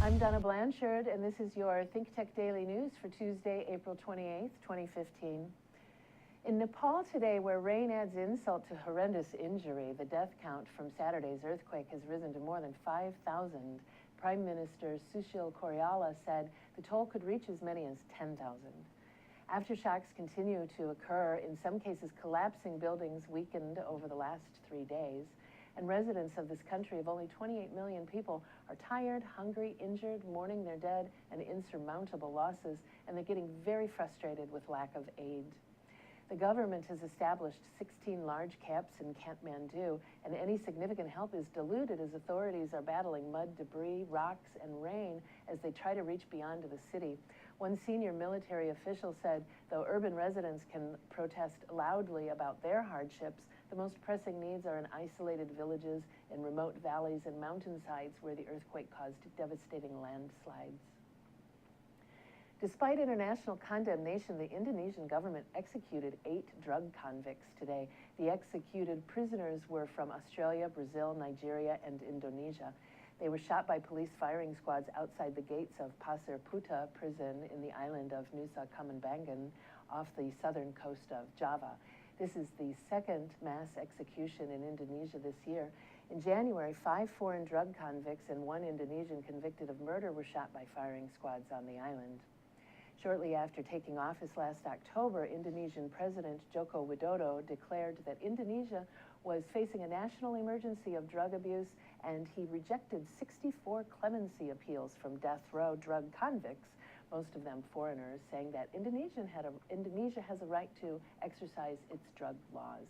I'm Donna Blanchard, and this is your ThinkTech Daily News for Tuesday, April 28th, 2015. In Nepal today, where rain adds insult to horrendous injury, the death count from Saturday's earthquake has risen to more than 5,000. Prime Minister Sushil Koirala said the toll could reach as many as 10,000. Aftershocks continue to occur, in some cases collapsing buildings weakened over the last 3 days. And residents of this country of only 28 million people are tired, hungry, injured, mourning their dead, and insurmountable losses, and they're getting very frustrated with lack of aid. The government has established 16 large camps in Kathmandu, and any significant help is diluted as authorities are battling mud, debris, rocks, and rain as they try to reach beyond to the city. One senior military official said, though urban residents can protest loudly about their hardships, the most pressing needs are in isolated villages, in remote valleys and mountainsides where the earthquake caused devastating landslides. Despite international condemnation, the Indonesian government executed 8 drug convicts today. The executed prisoners were from Australia, Brazil, Nigeria, and Indonesia. They were shot by police firing squads outside the gates of Pasir Putih prison in the island of Nusa Kambangan off the southern coast of Java. This is the second mass execution in Indonesia this year. In January, 5 foreign drug convicts and 1 Indonesian convicted of murder were shot by firing squads on the island. Shortly after taking office last October, Indonesian President Joko Widodo declared that Indonesia was facing a national emergency of drug abuse, and he rejected 64 clemency appeals from death row drug convicts, most of them foreigners, saying that Indonesia has a right to exercise its drug laws.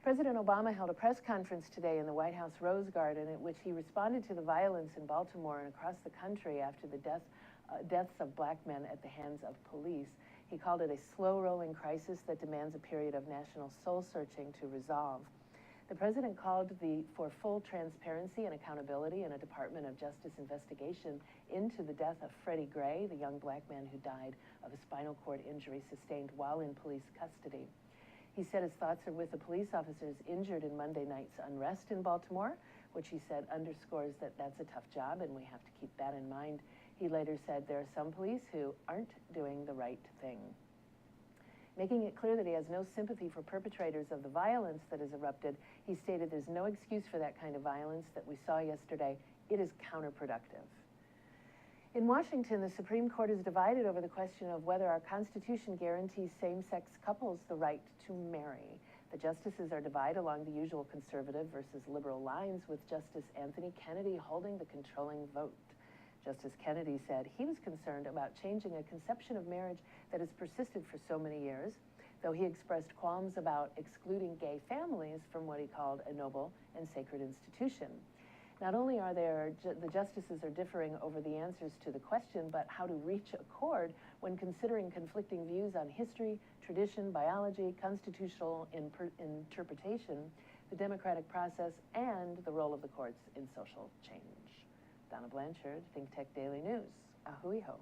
President Obama held a press conference today in the White House Rose Garden in which he responded to the violence in Baltimore and across the country after the deaths of black men at the hands of police. He called it a slow-rolling crisis that demands a period of national soul-searching to resolve. The president called for full transparency and accountability in a Department of Justice investigation into the death of Freddie Gray, the young black man who died of a spinal cord injury sustained while in police custody. He said his thoughts are with the police officers injured in Monday night's unrest in Baltimore, which he said underscores that that's a tough job and we have to keep that in mind. He later said there are some police who aren't doing the right thing. Making it clear that he has no sympathy for perpetrators of the violence that has erupted, he stated there's no excuse for that kind of violence that we saw yesterday. It is counterproductive. In Washington, the Supreme Court is divided over the question of whether our Constitution guarantees same-sex couples the right to marry. The justices are divided along the usual conservative versus liberal lines, with Justice Anthony Kennedy holding the controlling vote. Justice Kennedy said he was concerned about changing a conception of marriage that has persisted for so many years, though he expressed qualms about excluding gay families from what he called a noble and sacred institution. Not only are the justices are differing over the answers to the question, but how to reach accord when considering conflicting views on history, tradition, biology, constitutional interpretation, the democratic process, and the role of the courts in social change. Donna Blanchard, ThinkTech Daily News. Ahui ho.